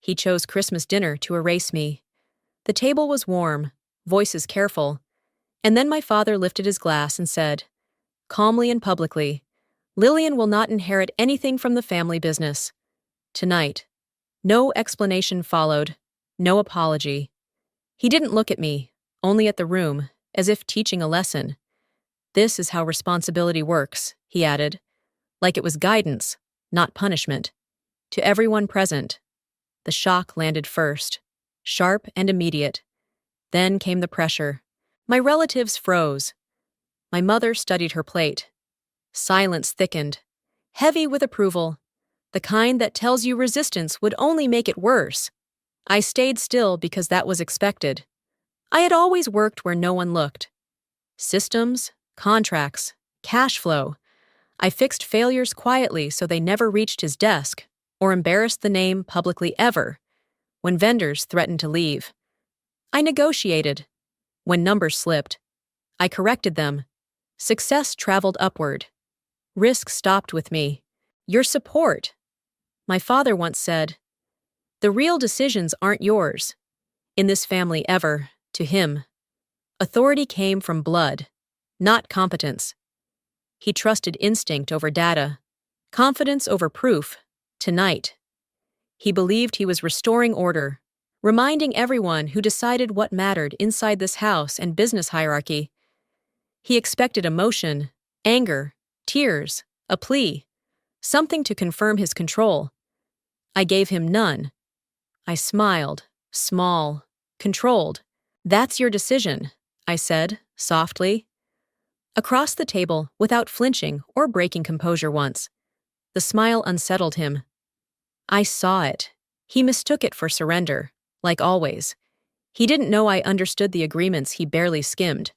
He chose Christmas dinner to erase me. The table was warm, voices careful, and then my father lifted his glass and said, calmly and publicly, Lillian will not inherit anything from the family business. Tonight. No explanation followed, no apology. He didn't look at me, only at the room, as if teaching a lesson. This is how responsibility works, he added, like it was guidance, not punishment. To everyone present. The shock landed first, sharp and immediate. Then came the pressure. My relatives froze. My mother studied her plate. Silence thickened, heavy with approval, the kind that tells you resistance would only make it worse. I stayed still because that was expected. I had always worked where no one looked. Systems, contracts, cash flow. I fixed failures quietly so they never reached his desk or embarrassed the name publicly ever. When vendors threatened to leave, I negotiated. When numbers slipped, I corrected them. Success traveled upward. Risk stopped with me. Your support. My father once said, the real decisions aren't yours. In this family ever, to him. Authority came from blood, not competence. He trusted instinct over data, confidence over proof, tonight. He believed he was restoring order, reminding everyone who decided what mattered inside this house and business hierarchy. He expected emotion, anger, tears, a plea, something to confirm his control. I gave him none. I smiled, small, controlled. That's your decision, I said, softly. Across the table, without flinching or breaking composure once. The smile unsettled him. I saw it. He mistook it for surrender, like always. He didn't know I understood the agreements he barely skimmed,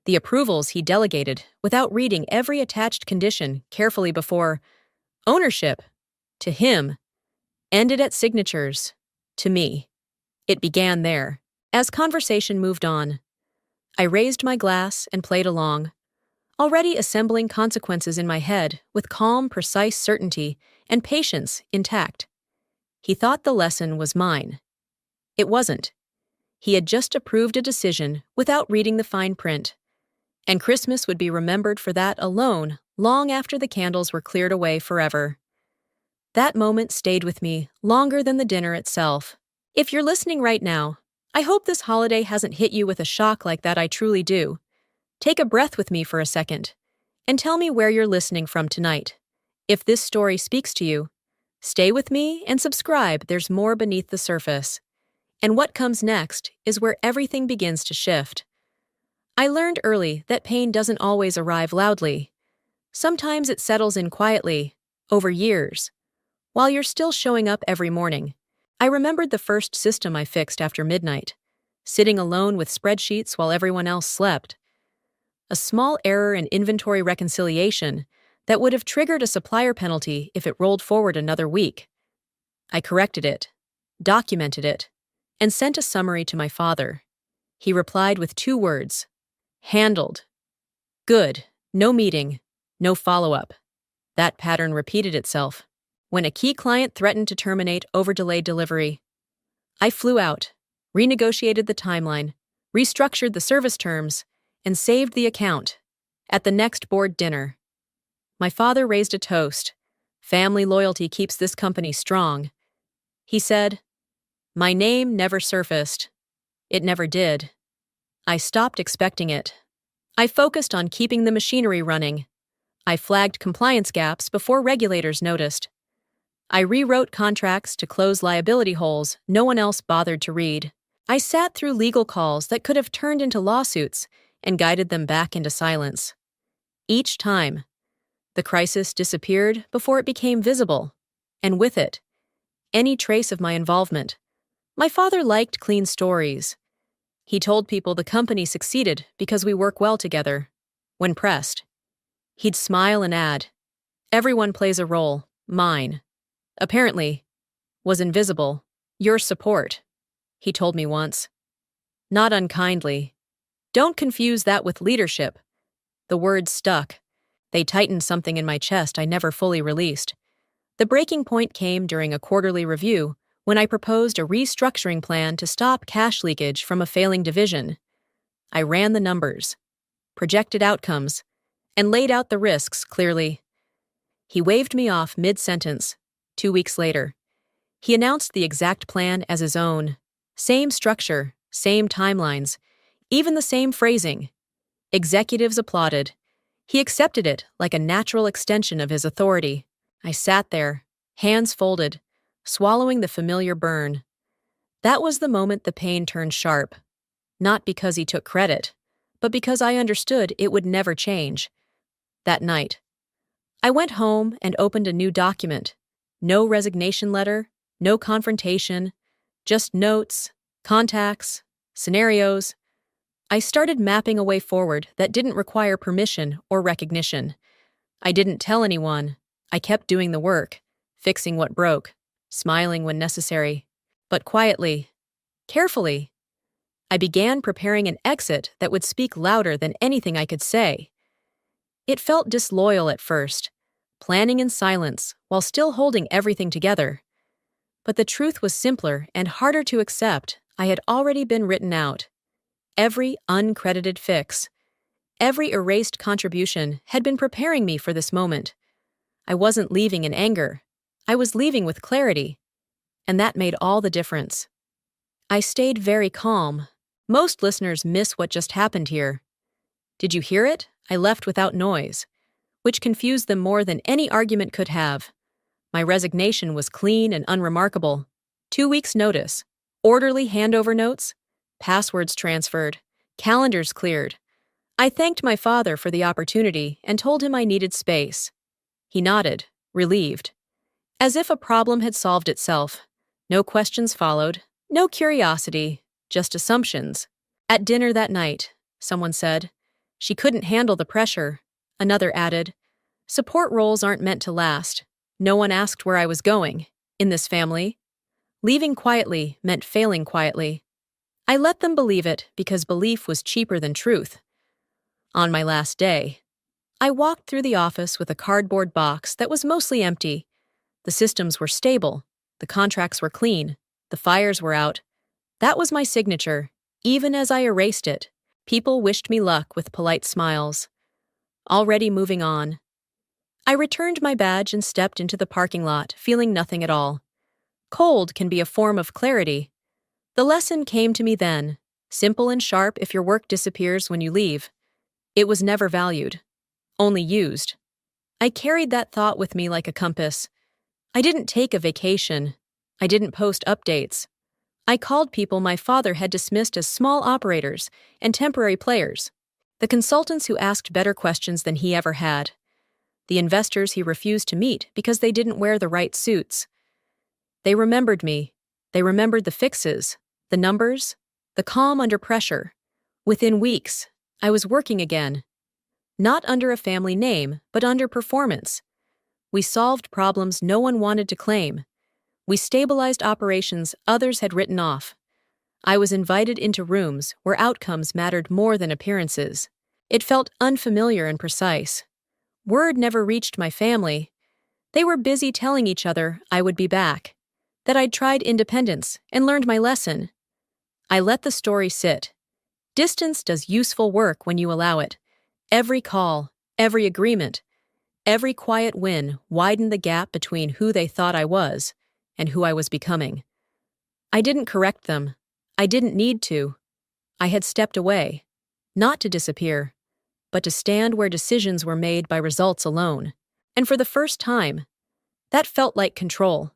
the approvals he delegated without reading every attached condition carefully before. Ownership, to him, ended at signatures, to me. It began there. As conversation moved on, I raised my glass and played along, already assembling consequences in my head with calm, precise certainty and patience intact. He thought the lesson was mine. It wasn't. He had just approved a decision without reading the fine print, and Christmas would be remembered for that alone long after the candles were cleared away forever. That moment stayed with me longer than the dinner itself. If you're listening right now, I hope this holiday hasn't hit you with a shock like that. I truly do. Take a breath with me for a second, and tell me where you're listening from tonight. If this story speaks to you, stay with me and subscribe. There's more beneath the surface. And what comes next is where everything begins to shift. I learned early that pain doesn't always arrive loudly. Sometimes it settles in quietly, over years. While you're still showing up every morning, I remembered the first system I fixed after midnight, sitting alone with spreadsheets while everyone else slept. A small error in inventory reconciliation that would have triggered a supplier penalty if it rolled forward another week. I corrected it, documented it, and sent a summary to my father. He replied with 2 words, handled. Good, no meeting, no follow-up. That pattern repeated itself. When a key client threatened to terminate over delayed delivery, I flew out, renegotiated the timeline, restructured the service terms, and saved the account. At the next board dinner, my father raised a toast. Family loyalty keeps this company strong. He said, my name never surfaced. It never did. I stopped expecting it. I focused on keeping the machinery running. I flagged compliance gaps before regulators noticed. I rewrote contracts to close liability holes no one else bothered to read. I sat through legal calls that could have turned into lawsuits and guided them back into silence. Each time, the crisis disappeared before it became visible, and with it, any trace of my involvement. My father liked clean stories. He told people the company succeeded because we work well together. When pressed, he'd smile and add, everyone plays a role, mine. Apparently, was invisible. Your support, he told me once. Not unkindly. Don't confuse that with leadership. The words stuck. They tightened something in my chest I never fully released. The breaking point came during a quarterly review when I proposed a restructuring plan to stop cash leakage from a failing division. I ran the numbers, projected outcomes, and laid out the risks clearly. He waved me off mid-sentence. 2 weeks later, he announced the exact plan as his own. Same structure, same timelines, even the same phrasing. Executives applauded. He accepted it like a natural extension of his authority. I sat there, hands folded, swallowing the familiar burn. That was the moment the pain turned sharp. Not because he took credit, but because I understood it would never change. That night, I went home and opened a new document. No resignation letter, no confrontation, just notes, contacts, scenarios. I started mapping a way forward that didn't require permission or recognition. I didn't tell anyone. I kept doing the work, fixing what broke, smiling when necessary. But quietly, carefully, I began preparing an exit that would speak louder than anything I could say. It felt disloyal at first, planning in silence while still holding everything together. But the truth was simpler and harder to accept. I had already been written out. Every uncredited fix, every erased contribution had been preparing me for this moment. I wasn't leaving in anger. I was leaving with clarity. And that made all the difference. I stayed very calm. Most listeners miss what just happened here. Did you hear it? I left without noise, which confused them more than any argument could have. My resignation was clean and unremarkable. 2 weeks' notice, orderly handover notes, passwords transferred, calendars cleared. I thanked my father for the opportunity and told him I needed space. He nodded, relieved, as if a problem had solved itself. No questions followed, no curiosity, just assumptions. At dinner that night, someone said, "She couldn't handle the pressure." Another added, "Support roles aren't meant to last." No one asked where I was going. In this family, leaving quietly meant failing quietly. I let them believe it because belief was cheaper than truth. On my last day, I walked through the office with a cardboard box that was mostly empty. The systems were stable, the contracts were clean, the fires were out. That was my signature. Even as I erased it, people wished me luck with polite smiles. Already moving on. I returned my badge and stepped into the parking lot, feeling nothing at all. Cold can be a form of clarity. The lesson came to me then, simple and sharp if your work disappears when you leave. It was never valued, only used. I carried that thought with me like a compass. I didn't take a vacation. I didn't post updates. I called people my father had dismissed as small operators and temporary players. The consultants who asked better questions than he ever had. The investors he refused to meet because they didn't wear the right suits. They remembered me. They remembered the fixes, the numbers, the calm under pressure. Within weeks, I was working again. Not under a family name, but under performance. We solved problems no one wanted to claim. We stabilized operations others had written off. I was invited into rooms where outcomes mattered more than appearances. It felt unfamiliar and precise. Word never reached my family. They were busy telling each other I would be back, that I'd tried independence and learned my lesson. I let the story sit. Distance does useful work when you allow it. Every call, every agreement, every quiet win widened the gap between who they thought I was and who I was becoming. I didn't correct them. I didn't need to. I had stepped away, not to disappear, but to stand where decisions were made by results alone. And for the first time, that felt like control.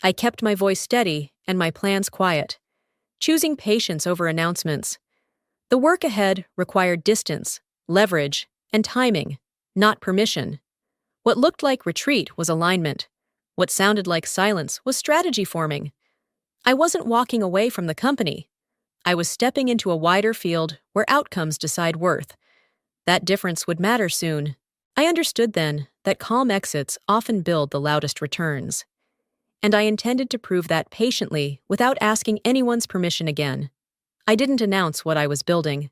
I kept my voice steady and my plans quiet, choosing patience over announcements. The work ahead required distance, leverage, and timing, not permission. What looked like retreat was alignment. What sounded like silence was strategy forming. I wasn't walking away from the company. I was stepping into a wider field where outcomes decide worth. That difference would matter soon. I understood then that calm exits often build the loudest returns. And I intended to prove that patiently without asking anyone's permission again. I didn't announce what I was building.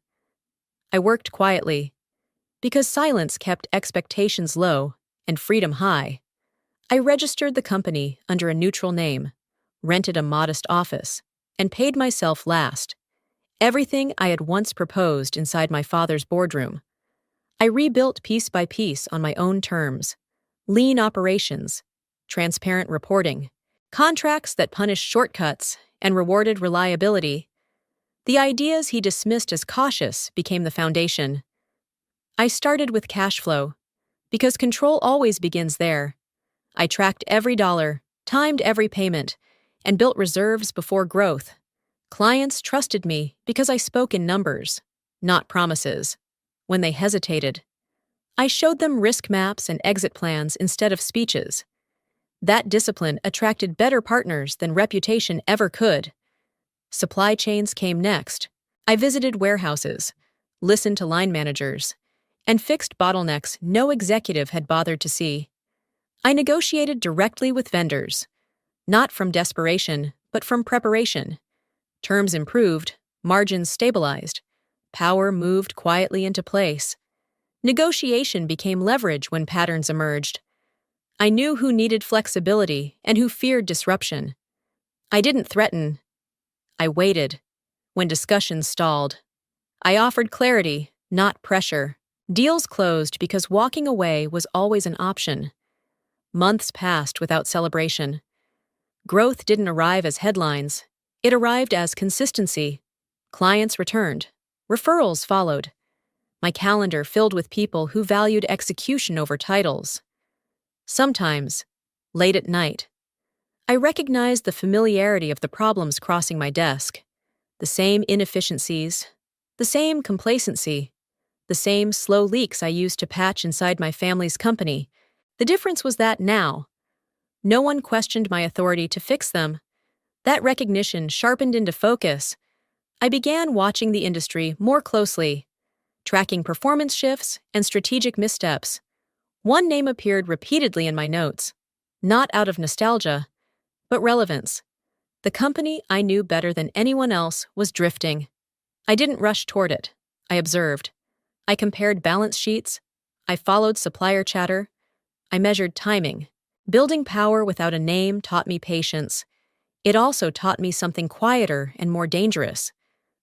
I worked quietly, because silence kept expectations low and freedom high. I registered the company under a neutral name, rented a modest office, and paid myself last. Everything I had once proposed inside my father's boardroom. I rebuilt piece by piece on my own terms. Lean operations, transparent reporting, contracts that punished shortcuts and rewarded reliability. The ideas he dismissed as cautious became the foundation. I started with cash flow, because control always begins there. I tracked every dollar, timed every payment, and built reserves before growth. Clients trusted me because I spoke in numbers, not promises. When they hesitated, I showed them risk maps and exit plans instead of speeches. That discipline attracted better partners than reputation ever could. Supply chains came next. I visited warehouses, listened to line managers, and fixed bottlenecks no executive had bothered to see. I negotiated directly with vendors, not from desperation, but from preparation. Terms improved, margins stabilized, power moved quietly into place. Negotiation became leverage when patterns emerged. I knew who needed flexibility and who feared disruption. I didn't threaten. I waited. When discussions stalled, I offered clarity, not pressure. Deals closed because walking away was always an option. Months passed without celebration. Growth didn't arrive as headlines. It arrived as consistency. Clients returned. Referrals followed. My calendar filled with people who valued execution over titles. Sometimes, late at night, I recognized the familiarity of the problems crossing my desk. The same inefficiencies, the same complacency, the same slow leaks I used to patch inside my family's company. The difference was that now, no one questioned my authority to fix them. That recognition sharpened into focus. I began watching the industry more closely, tracking performance shifts and strategic missteps. One name appeared repeatedly in my notes, not out of nostalgia, but relevance. The company I knew better than anyone else was drifting. I didn't rush toward it. I observed. I compared balance sheets. I followed supplier chatter. I measured timing. Building power without a name taught me patience. It also taught me something quieter and more dangerous.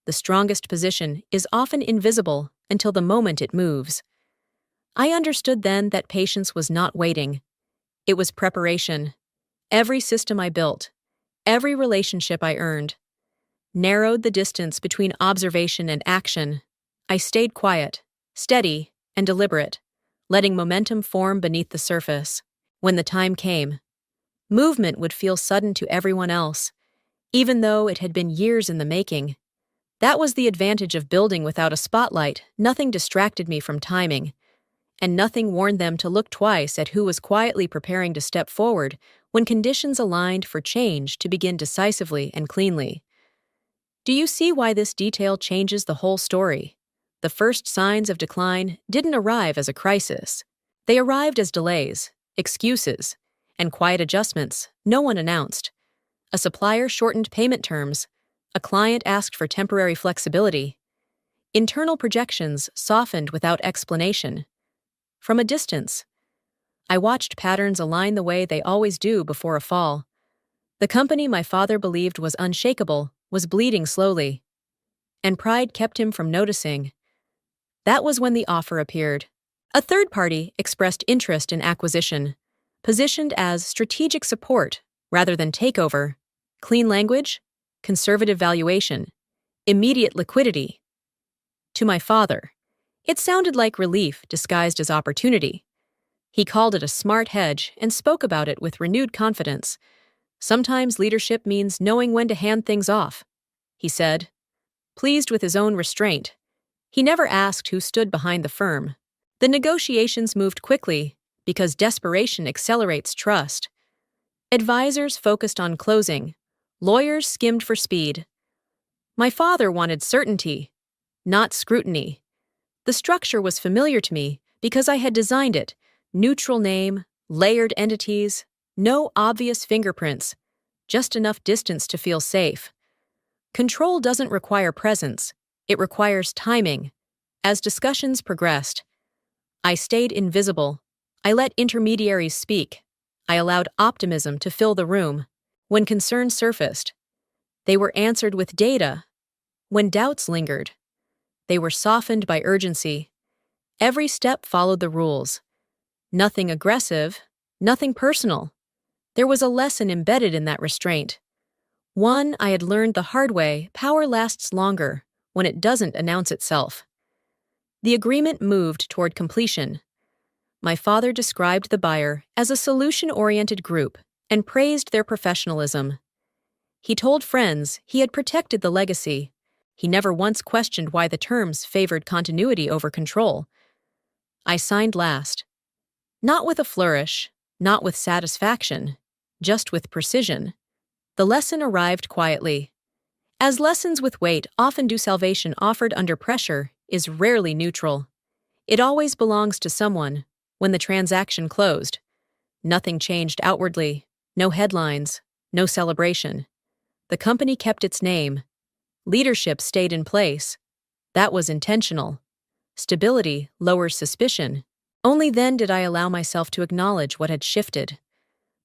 The strongest position is often invisible until the moment it moves. I understood then that patience was not waiting. It was preparation. Every system I built, every relationship I earned, narrowed the distance between observation and action. I stayed quiet, steady, and deliberate, letting momentum form beneath the surface. When the time came, movement would feel sudden to everyone else, even though it had been years in the making. That was the advantage of building without a spotlight. Nothing distracted me from timing, and nothing warned them to look twice at who was quietly preparing to step forward when conditions aligned for change to begin decisively and cleanly. Do you see why this detail changes the whole story? The first signs of decline didn't arrive as a crisis. They arrived as delays, excuses, and quiet adjustments no one announced. A supplier shortened payment terms. A client asked for temporary flexibility. Internal projections softened without explanation. From a distance, I watched patterns align the way they always do before a fall. The company my father believed was unshakable was bleeding slowly, and pride kept him from noticing. That was when the offer appeared. A third party expressed interest in acquisition, positioned as strategic support rather than takeover. Clean language, conservative valuation, immediate liquidity. To my father, it sounded like relief disguised as opportunity. He called it a smart hedge and spoke about it with renewed confidence. Sometimes leadership means knowing when to hand things off, he said, pleased with his own restraint. He never asked who stood behind the firm. The negotiations moved quickly because desperation accelerates trust. Advisors focused on closing. Lawyers skimmed for speed. My father wanted certainty, not scrutiny. The structure was familiar to me because I had designed it. Neutral name, layered entities, no obvious fingerprints, just enough distance to feel safe. Control doesn't require presence, it requires timing. As discussions progressed, I stayed invisible. I let intermediaries speak. I allowed optimism to fill the room. When concerns surfaced, they were answered with data. When doubts lingered, they were softened by urgency. Every step followed the rules. Nothing aggressive, nothing personal. There was a lesson embedded in that restraint. One I had learned the hard way: power lasts longer when it doesn't announce itself. The agreement moved toward completion. My father described the buyer as a solution-oriented group and praised their professionalism. He told friends he had protected the legacy. He never once questioned why the terms favored continuity over control. I signed last. Not with a flourish, not with satisfaction, just with precision. The lesson arrived quietly. As lessons with weight often do, salvation offered under pressure is rarely neutral. It always belongs to someone. When the transaction closed, nothing changed outwardly, no headlines, no celebration. The company kept its name. Leadership stayed in place. That was intentional. Stability lowers suspicion. Only then did I allow myself to acknowledge what had shifted.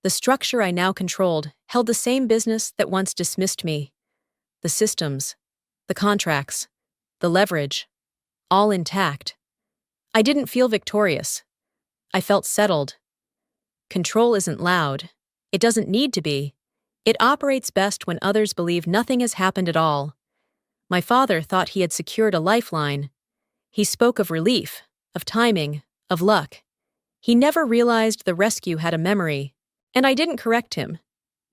The structure I now controlled held the same business that once dismissed me. The systems, the contracts, the leverage, all intact. I didn't feel victorious. I felt settled. Control isn't loud. It doesn't need to be. It operates best when others believe nothing has happened at all. My father thought he had secured a lifeline. He spoke of relief, of timing, of luck. He never realized the rescue had a memory, and I didn't correct him,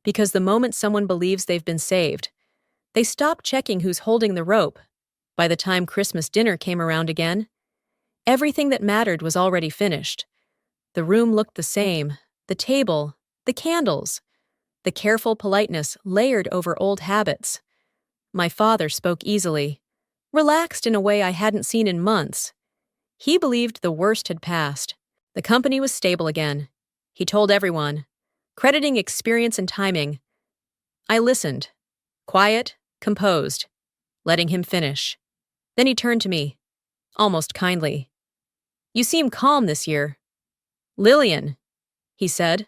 because the moment someone believes they've been saved, they stop checking who's holding the rope. By the time Christmas dinner came around again, everything that mattered was already finished. The room looked the same, the table, the candles, the careful politeness layered over old habits. My father spoke easily, relaxed in a way I hadn't seen in months. He believed the worst had passed. The company was stable again. He told everyone, crediting experience and timing. I listened, quiet, composed, letting him finish. Then he turned to me, almost kindly. "You seem calm this year." "Lillian," he said,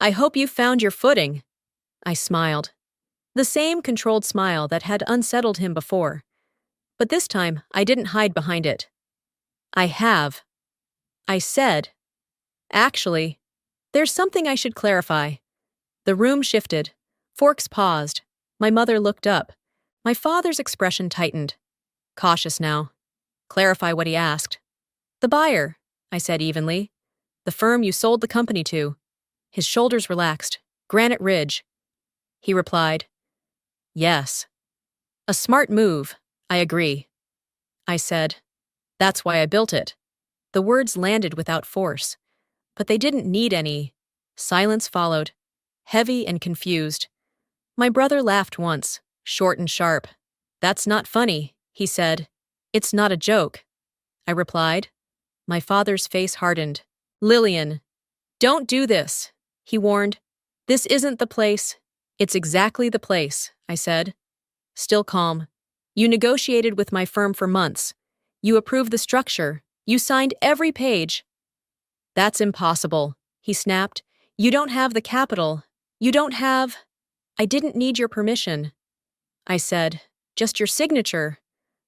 "I hope you found your footing." I smiled. The same controlled smile that had unsettled him before. But this time, I didn't hide behind it. "I have." I said, "Actually, there's something I should clarify." The room shifted. Forks paused. My mother looked up. My father's expression tightened. Cautious now. "Clarify what?" he asked. "The buyer," I said evenly. "The firm you sold the company to." His shoulders relaxed. "Granite Ridge." He replied, "Yes." "A smart move, I agree." I said, "That's why I built it." The words landed without force, but they didn't need any. Silence followed, heavy and confused. My brother laughed once, short and sharp. "That's not funny," he said. "It's not a joke." I replied. My father's face hardened. "Lillian, don't do this," he warned. "This isn't the place." "It's exactly the place," I said. Still calm. "You negotiated with my firm for months. You approved the structure. You signed every page." "That's impossible," he snapped. "You don't have the capital. You don't have—" "I didn't need your permission," I said. "Just your signature."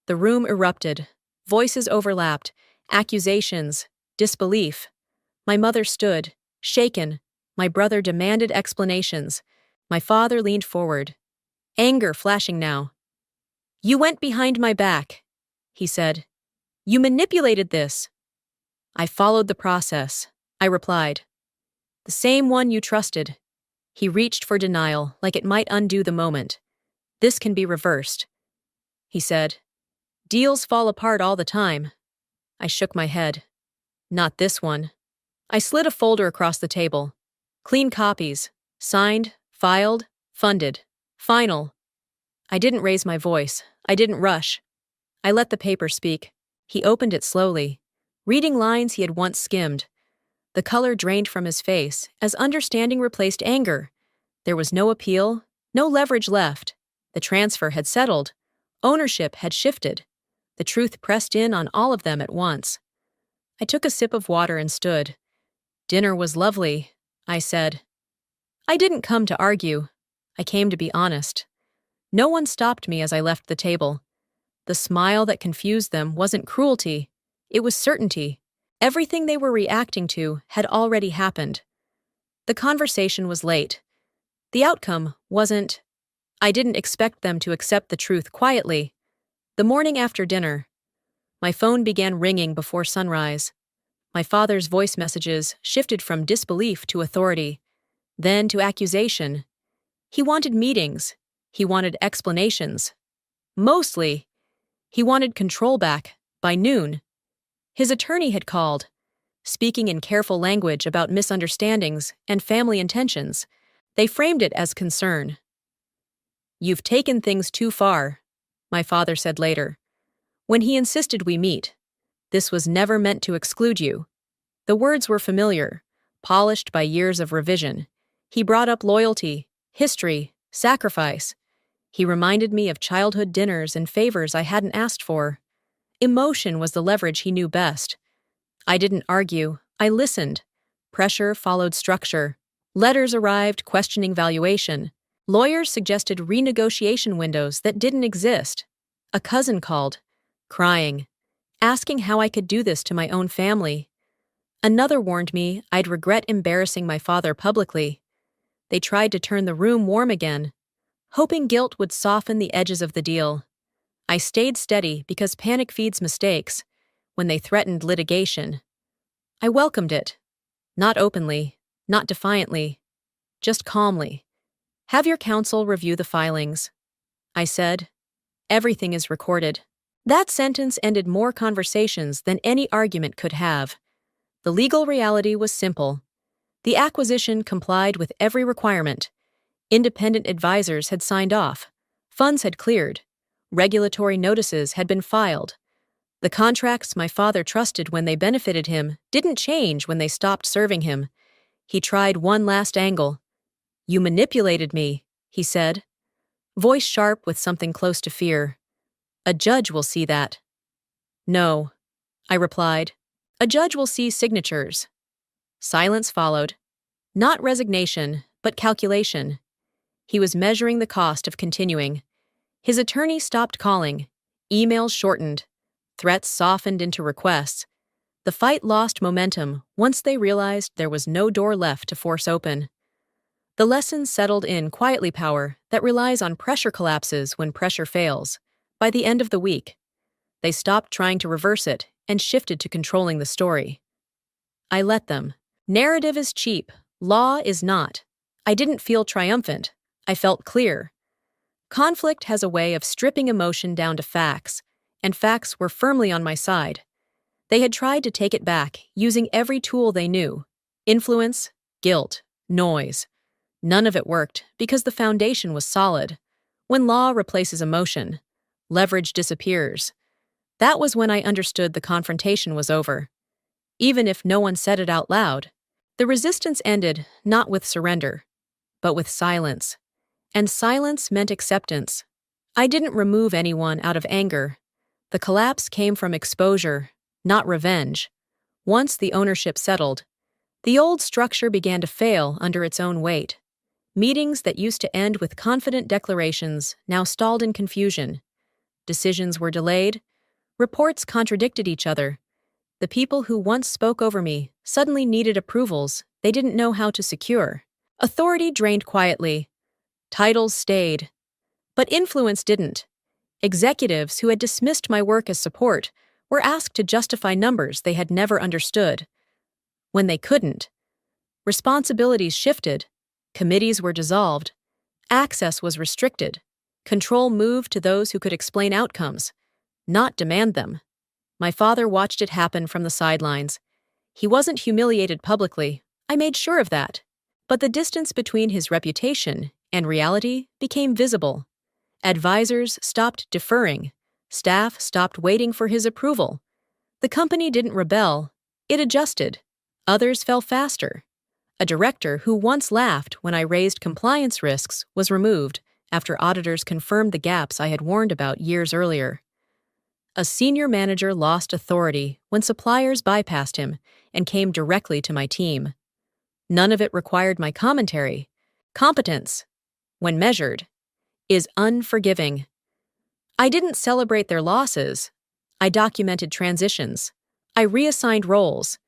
The room erupted. Voices overlapped. Accusations. Disbelief. My mother stood, shaken. My brother demanded explanations. My father leaned forward, anger flashing now. "You went behind my back," he said. "You manipulated this." "I followed the process," I replied. "The same one you trusted." He reached for denial, like it might undo the moment. "This can be reversed," he said. "Deals fall apart all the time." I shook my head. "Not this one." I slid a folder across the table. Clean copies. Signed, filed, funded. Final. I didn't raise my voice. I didn't rush. I let the paper speak. He opened it slowly, reading lines he had once skimmed. The color drained from his face as understanding replaced anger. There was no appeal, no leverage left. The transfer had settled. Ownership had shifted. The truth pressed in on all of them at once. I took a sip of water and stood. "Dinner was lovely," I said. "I didn't come to argue." I came to be honest. No one stopped me as I left the table. The smile that confused them wasn't cruelty, it was certainty. Everything they were reacting to had already happened. The conversation was late. The outcome wasn't. I didn't expect them to accept the truth quietly. The morning after dinner, my phone began ringing before sunrise. My father's voice messages shifted from disbelief to authority, then to accusation. He wanted meetings. He wanted explanations. Mostly, he wanted control back by noon. His attorney had called, speaking in careful language about misunderstandings and family intentions. They framed it as concern. "You've taken things too far," my father said later, when he insisted we meet. "This was never meant to exclude you." The words were familiar, polished by years of revision. He brought up loyalty, history, sacrifice. He reminded me of childhood dinners and favors I hadn't asked for. Emotion was the leverage he knew best. I didn't argue, I listened. Pressure followed structure. Letters arrived questioning valuation. Lawyers suggested renegotiation windows that didn't exist. A cousin called, crying, asking how I could do this to my own family. Another warned me I'd regret embarrassing my father publicly. They tried to turn the room warm again, hoping guilt would soften the edges of the deal. I stayed steady because panic feeds mistakes. When they threatened litigation, I welcomed it. Not openly, not defiantly, just calmly. "Have your counsel review the filings," I said. "Everything is recorded." That sentence ended more conversations than any argument could have. The legal reality was simple. The acquisition complied with every requirement. Independent advisors had signed off. Funds had cleared. Regulatory notices had been filed. The contracts my father trusted when they benefited him didn't change when they stopped serving him. He tried one last angle. "You manipulated me," he said, voice sharp with something close to fear. "A judge will see that." "No," I replied. "A judge will see signatures." Silence followed. Not resignation, but calculation. He was measuring the cost of continuing. His attorney stopped calling. Emails shortened. Threats softened into requests. The fight lost momentum once they realized there was no door left to force open. The lesson settled in quietly power that relies on pressure collapses when pressure fails. By the end of the week, they stopped trying to reverse it and shifted to controlling the story. I let them. Narrative is cheap. Law is not. I didn't feel triumphant. I felt clear. Conflict has a way of stripping emotion down to facts, and facts were firmly on my side. They had tried to take it back, using every tool they knew. Influence, guilt, noise. None of it worked because the foundation was solid. When law replaces emotion, leverage disappears. That was when I understood the confrontation was over. Even if no one said it out loud, the resistance ended not with surrender, but with silence. And silence meant acceptance. I didn't remove anyone out of anger. The collapse came from exposure, not revenge. Once the ownership settled, the old structure began to fail under its own weight. Meetings that used to end with confident declarations now stalled in confusion. Decisions were delayed. Reports contradicted each other. The people who once spoke over me suddenly needed approvals they didn't know how to secure. Authority drained quietly. Titles stayed. But influence didn't. Executives who had dismissed my work as support were asked to justify numbers they had never understood. When they couldn't, responsibilities shifted. Committees were dissolved. Access was restricted. Control moved to those who could explain outcomes, not demand them. My father watched it happen from the sidelines. He wasn't humiliated publicly. I made sure of that. But the distance between his reputation and reality became visible. Advisors stopped deferring. Staff stopped waiting for his approval. The company didn't rebel. It adjusted. Others fell faster. A director who once laughed when I raised compliance risks was removed after auditors confirmed the gaps I had warned about years earlier. A senior manager lost authority when suppliers bypassed him and came directly to my team. None of it required my commentary. Competence. when measured, is unforgiving. I didn't celebrate their losses. I documented transitions. I reassigned roles.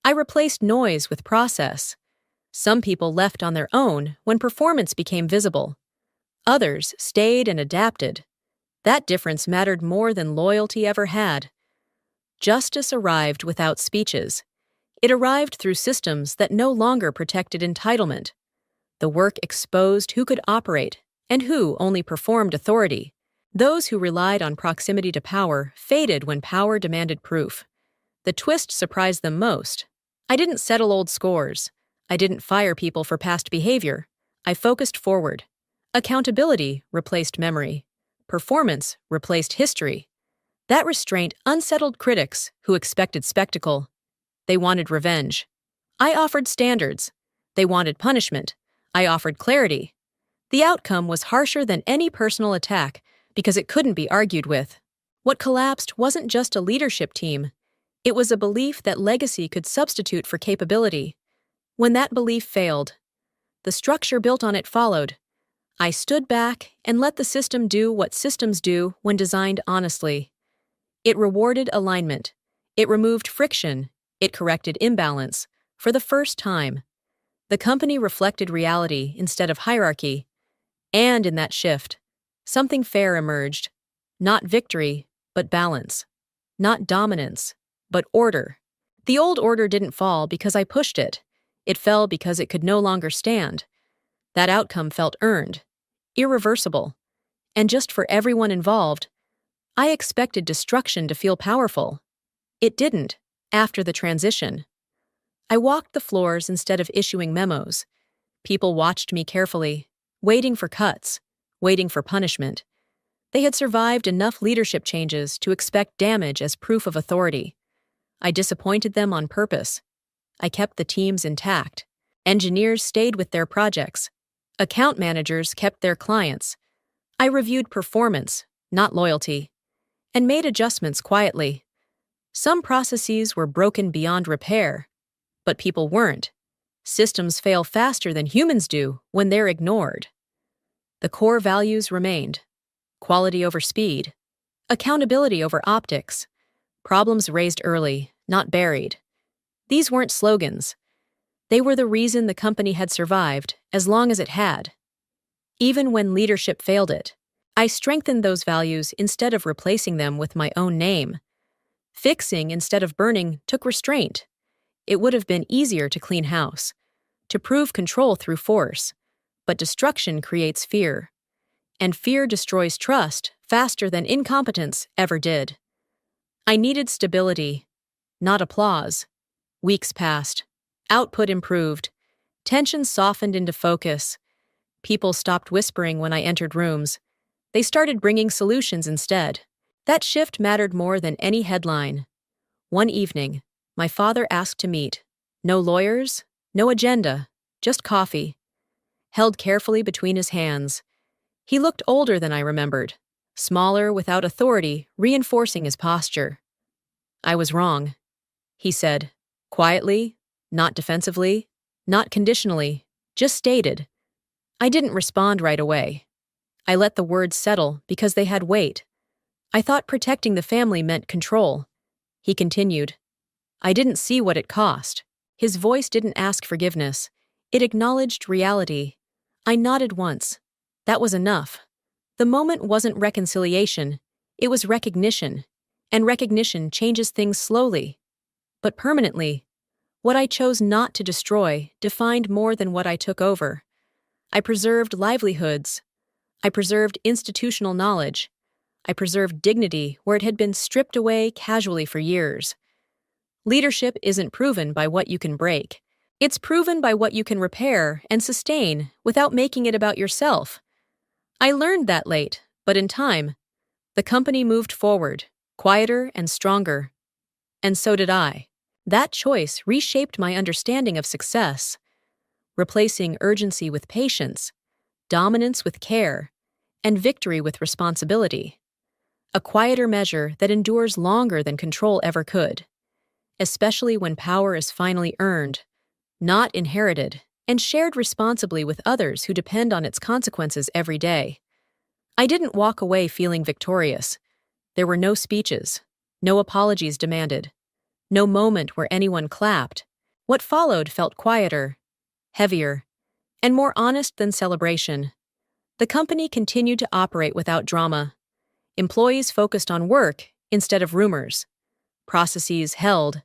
I replaced noise with process. Some people left on their own when performance became visible. Others stayed and adapted. That difference mattered more than loyalty ever had. Justice arrived without speeches. It arrived through systems that no longer protected entitlement. The work exposed who could operate and who only performed authority. Those who relied on proximity to power faded when power demanded proof. The twist surprised them most. I didn't settle old scores. I didn't fire people for past behavior. I focused forward. Accountability replaced memory. Performance replaced history. That restraint unsettled critics who expected spectacle. They wanted revenge. I offered standards. They wanted punishment. I offered clarity. The outcome was harsher than any personal attack because it couldn't be argued with. What collapsed wasn't just a leadership team. It was a belief that legacy could substitute for capability. When that belief failed, the structure built on it followed. I stood back and let the system do what systems do when designed honestly. It rewarded alignment. It removed friction. It corrected imbalance. For the first time, the company reflected reality instead of hierarchy. And in that shift, something fair emerged. Not victory, but balance. Not dominance, but order. The old order didn't fall because I pushed it. It fell because it could no longer stand. That outcome felt earned, irreversible. And just for everyone involved, I expected destruction to feel powerful. It didn't, after the transition. I walked the floors instead of issuing memos. People watched me carefully, waiting for cuts, waiting for punishment. They had survived enough leadership changes to expect damage as proof of authority. I disappointed them on purpose. I kept the teams intact. Engineers stayed with their projects. Account managers kept their clients. I reviewed performance, not loyalty, and made adjustments quietly. Some processes were broken beyond repair, but people weren't. Systems fail faster than humans do when they're ignored. The core values remained: quality over speed, accountability over optics, problems raised early, not buried. These weren't slogans. They were the reason the company had survived as long as it had. Even when leadership failed it, I strengthened those values instead of replacing them with my own name. Fixing instead of burning took restraint. It would have been easier to clean house, to prove control through force, but destruction creates fear. And fear destroys trust faster than incompetence ever did. I needed stability, not applause. Weeks passed. Output improved. Tension softened into focus. People stopped whispering when I entered rooms. They started bringing solutions instead. That shift mattered more than any headline. One evening, my father asked to meet. No lawyers, no agenda, just coffee. Held carefully between his hands. He looked older than I remembered, smaller without authority, reinforcing his posture. I was wrong, he said, quietly, not defensively, not conditionally, just stated. I didn't respond right away. I let the words settle because they had weight. I thought protecting the family meant control. He continued. I didn't see what it cost. His voice didn't ask forgiveness. It acknowledged reality. I nodded once. That was enough. The moment wasn't reconciliation. It was recognition. And recognition changes things slowly, but permanently. What I chose not to destroy defined more than what I took over. I preserved livelihoods. I preserved institutional knowledge. I preserved dignity where it had been stripped away casually for years. Leadership isn't proven by what you can break. It's proven by what you can repair and sustain without making it about yourself. I learned that late, but in time, the company moved forward, quieter and stronger. And so did I. That choice reshaped my understanding of success, replacing urgency with patience, dominance with care, and victory with responsibility. A quieter measure that endures longer than control ever could, especially when power is finally earned, not inherited. and shared responsibly with others who depend on its consequences every day. I didn't walk away feeling victorious. There were no speeches, no apologies demanded, no moment where anyone clapped. What followed felt quieter, heavier, and more honest than celebration. The company continued to operate without drama. Employees focused on work instead of rumors. Processes held.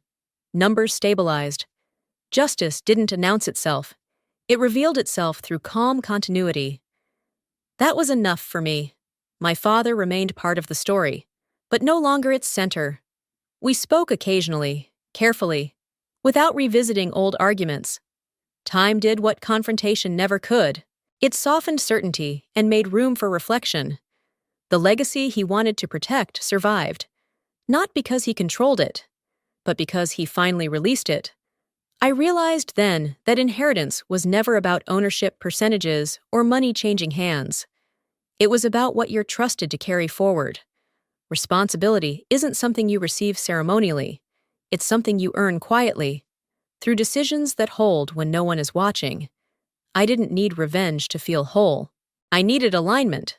Numbers stabilized. Justice didn't announce itself. It revealed itself through calm continuity. That was enough for me. My father remained part of the story, but no longer its center. We spoke occasionally, carefully, without revisiting old arguments. Time did what confrontation never could. It softened certainty and made room for reflection. The legacy he wanted to protect survived, not because he controlled it, but because he finally released it. I realized then that inheritance was never about ownership percentages or money changing hands. It was about what you're trusted to carry forward. Responsibility isn't something you receive ceremonially. It's something you earn quietly, through decisions that hold when no one is watching. I didn't need revenge to feel whole. I needed alignment.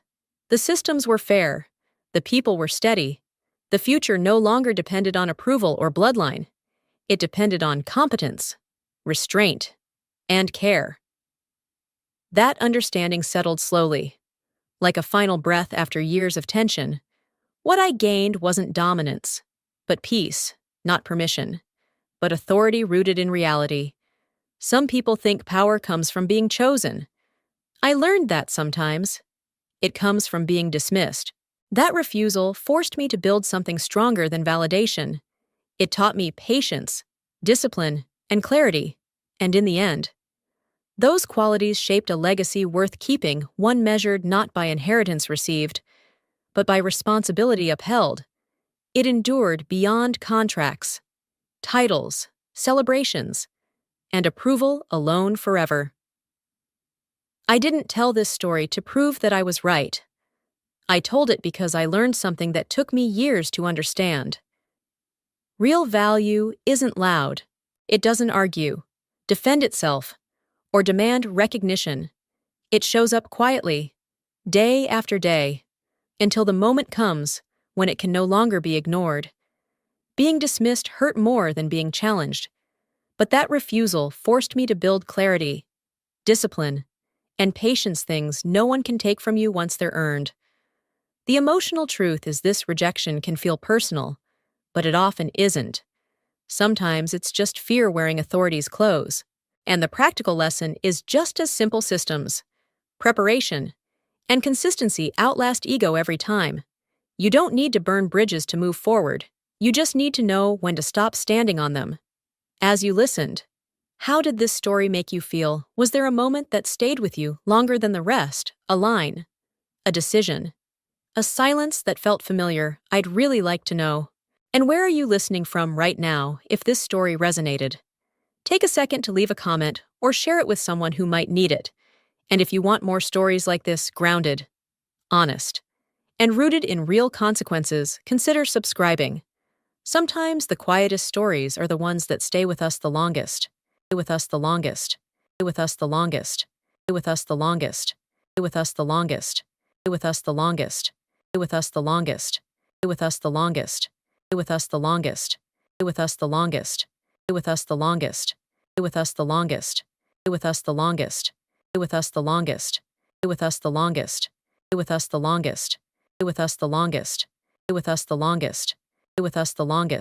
The systems were fair. The people were steady. The future no longer depended on approval or bloodline. It depended on competence, restraint, and care. That understanding settled slowly, like a final breath after years of tension. What I gained wasn't dominance, but peace, not permission, but authority rooted in reality. Some people think power comes from being chosen. I learned that sometimes. It comes from being dismissed. That refusal forced me to build something stronger than validation. It taught me patience, discipline, and clarity. And in the end, those qualities shaped a legacy worth keeping, one measured not by inheritance received, but by responsibility upheld. It endured beyond contracts, titles, celebrations, and approval alone forever. I didn't tell this story to prove that I was right. I told it because I learned something that took me years to understand. Real value isn't loud. It doesn't argue, defend itself, or demand recognition. It shows up quietly, day after day, until the moment comes when it can no longer be ignored. Being dismissed hurt more than being challenged, but that refusal forced me to build clarity, discipline, and patience, things no one can take from you once they're earned. The emotional truth is this: rejection can feel personal, but it often isn't. Sometimes it's just fear wearing authority's clothes. And the practical lesson is just as simple: systems, preparation, and consistency outlast ego every time. You don't need to burn bridges to move forward. You just need to know when to stop standing on them. As you listened, how did this story make you feel? Was there a moment that stayed with you longer than the rest? A line, a decision, a silence that felt familiar? I'd really like to know. And where are you listening from right now if this story resonated? Take a second to leave a comment or share it with someone who might need it. And if you want more stories like this, grounded, honest, and rooted in real consequences, consider subscribing. Sometimes the quietest stories are the ones that stay with us the longest. Stay with us the longest. Stay with us the longest. Stay with us the longest. Stay with us the longest. Stay with us the longest. Stay with us the longest. Stay with us the longest. Stay with us the longest. Stay with us the longest. Stay with us the longest. Stay with us the longest. Stay with us the longest. Stay with us the longest. Stay with us the longest. Stay with us the longest. Stay with us the longest. Stay with us the longest. Stay with us the longest.